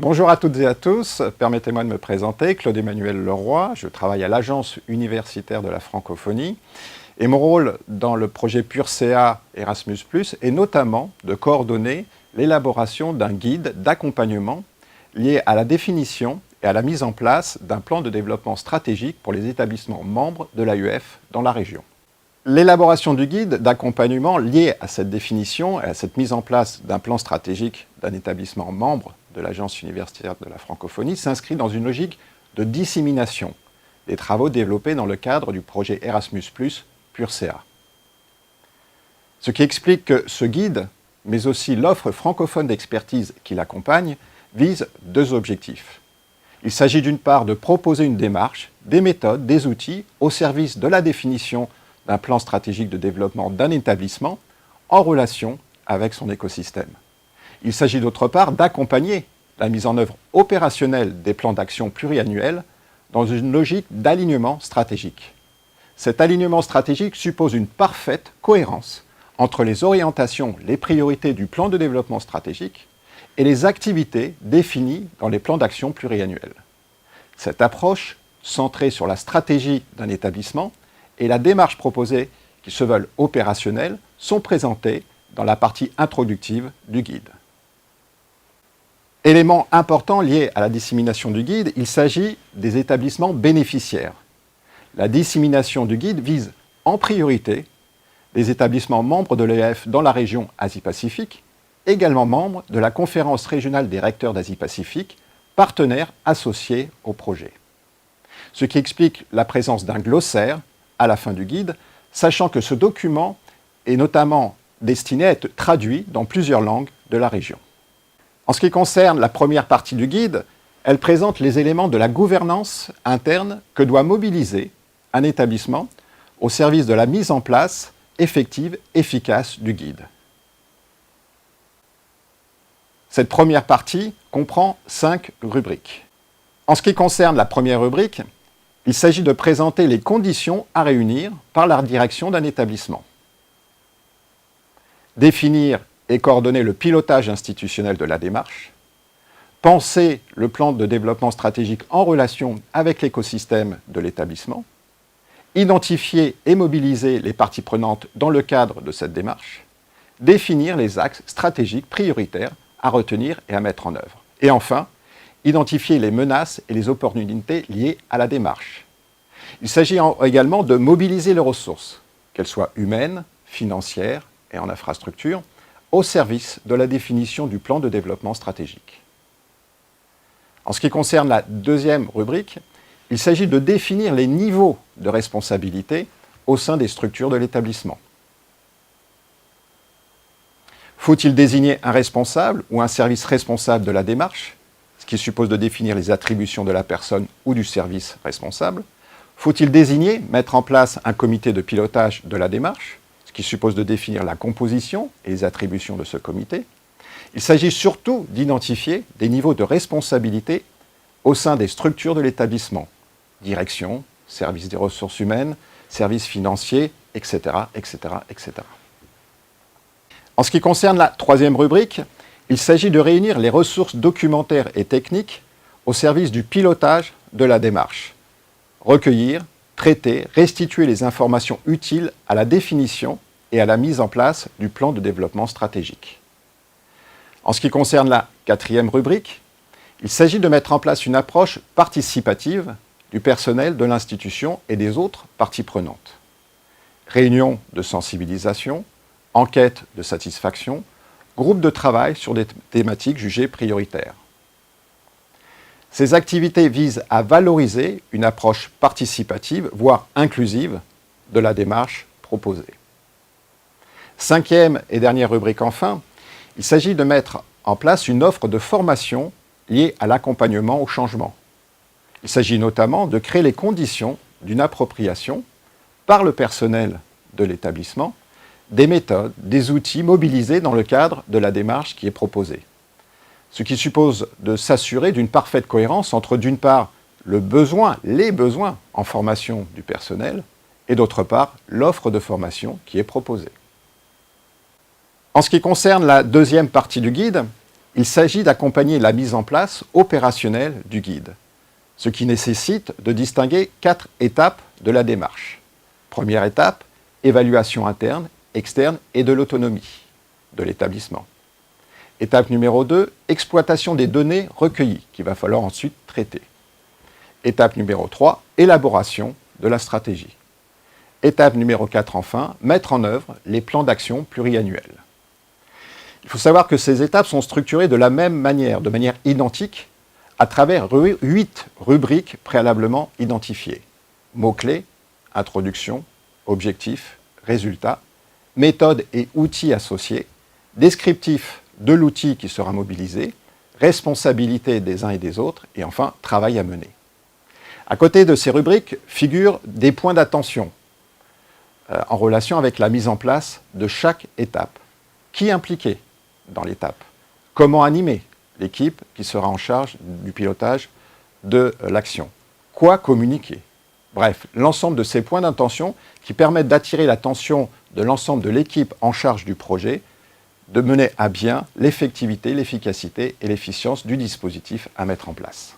Bonjour à toutes et à tous, permettez-moi de me présenter, Claude-Emmanuel Leroy, je travaille à l'Agence universitaire de la francophonie et mon rôle dans le projet PURSEA Erasmus+, est notamment de coordonner l'élaboration d'un guide d'accompagnement lié à la définition et à la mise en place d'un plan de développement stratégique pour les établissements membres de l'AUF dans la région. L'élaboration du guide d'accompagnement lié à cette définition et à cette mise en place d'un plan stratégique d'un établissement membre de l'Agence universitaire de la francophonie s'inscrit dans une logique de dissémination des travaux développés dans le cadre du projet Erasmus+, PURSEA. Ce qui explique que ce guide, mais aussi l'offre francophone d'expertise qui l'accompagne, vise deux objectifs. Il s'agit d'une part de proposer une démarche, des méthodes, des outils au service de la définition d'un plan stratégique de développement d'un établissement en relation avec son écosystème. Il s'agit d'autre part d'accompagner la mise en œuvre opérationnelle des plans d'action pluriannuels dans une logique d'alignement stratégique. Cet alignement stratégique suppose une parfaite cohérence entre les orientations, les priorités du plan de développement stratégique et les activités définies dans les plans d'action pluriannuels. Cette approche, centrée sur la stratégie d'un établissement, et la démarche proposée, qui se veulent opérationnelles, sont présentées dans la partie introductive du guide. Élément important lié à la dissémination du guide, il s'agit des établissements bénéficiaires. La dissémination du guide vise en priorité les établissements membres de l'EF dans la région Asie-Pacifique, également membres de la Conférence régionale des recteurs d'Asie-Pacifique, partenaire associé au projet. Ce qui explique la présence d'un glossaire à la fin du guide, sachant que ce document est notamment destiné à être traduit dans plusieurs langues de la région. En ce qui concerne la première partie du guide, elle présente les éléments de la gouvernance interne que doit mobiliser un établissement au service de la mise en place effective, efficace du guide. Cette première partie comprend 5 rubriques. En ce qui concerne la première rubrique, il s'agit de présenter les conditions à réunir par la direction d'un établissement. Définir et coordonner le pilotage institutionnel de la démarche. Penser le plan de développement stratégique en relation avec l'écosystème de l'établissement. Identifier et mobiliser les parties prenantes dans le cadre de cette démarche. Définir les axes stratégiques prioritaires à retenir et à mettre en œuvre. Et enfin, identifier les menaces et les opportunités liées à la démarche. Il s'agit également de mobiliser les ressources, qu'elles soient humaines, financières et en infrastructure, au service de la définition du plan de développement stratégique. En ce qui concerne la deuxième rubrique, il s'agit de définir les niveaux de responsabilité au sein des structures de l'établissement. Faut-il désigner un responsable ou un service responsable de la démarche, ce qui suppose de définir les attributions de la personne ou du service responsable? Faut-il désigner, mettre en place un comité de pilotage de la démarche, ce qui suppose de définir la composition et les attributions de ce comité? Il s'agit surtout d'identifier des niveaux de responsabilité au sein des structures de l'établissement, direction, service des ressources humaines, services financiers, etc., etc., etc. En ce qui concerne la troisième rubrique, il s'agit de réunir les ressources documentaires et techniques au service du pilotage de la démarche. Recueillir, traiter, restituer les informations utiles à la définition et à la mise en place du plan de développement stratégique. En ce qui concerne la quatrième rubrique, il s'agit de mettre en place une approche participative du personnel de l'institution et des autres parties prenantes. Réunions de sensibilisation, enquête de satisfaction, groupe de travail sur des thématiques jugées prioritaires. Ces activités visent à valoriser une approche participative, voire inclusive, de la démarche proposée. Cinquième et dernière rubrique enfin, il s'agit de mettre en place une offre de formation liée à l'accompagnement au changement. Il s'agit notamment de créer les conditions d'une appropriation par le personnel de l'établissement des méthodes, des outils mobilisés dans le cadre de la démarche qui est proposée. Ce qui suppose de s'assurer d'une parfaite cohérence entre, d'une part, les besoins en formation du personnel, et d'autre part, l'offre de formation qui est proposée. En ce qui concerne la deuxième partie du guide, Il s'agit d'accompagner la mise en place opérationnelle du guide, ce qui nécessite de distinguer 4 étapes de la démarche. Première étape, évaluation interne, externe et de l'autonomie de l'établissement. Étape numéro 2, exploitation des données recueillies, qu'il va falloir ensuite traiter. Étape numéro 3, élaboration de la stratégie. Étape numéro 4, enfin, mettre en œuvre les plans d'action pluriannuels. Il faut savoir que ces étapes sont structurées de la même manière, de manière identique, à travers 8 rubriques préalablement identifiées. Mots-clés, introduction, objectifs, résultats, méthodes et outils associés, descriptif de l'outil qui sera mobilisé, responsabilité des uns et des autres, et enfin, travail à mener. À côté de ces rubriques figurent des points d'attention en relation avec la mise en place de chaque étape. Qui impliquer dans l'étape? Comment animer l'équipe qui sera en charge du pilotage de l'action? Quoi communiquer? Bref, l'ensemble de ces points d'intention qui permettent d'attirer l'attention de l'ensemble de l'équipe en charge du projet, de mener à bien l'effectivité, l'efficacité et l'efficience du dispositif à mettre en place.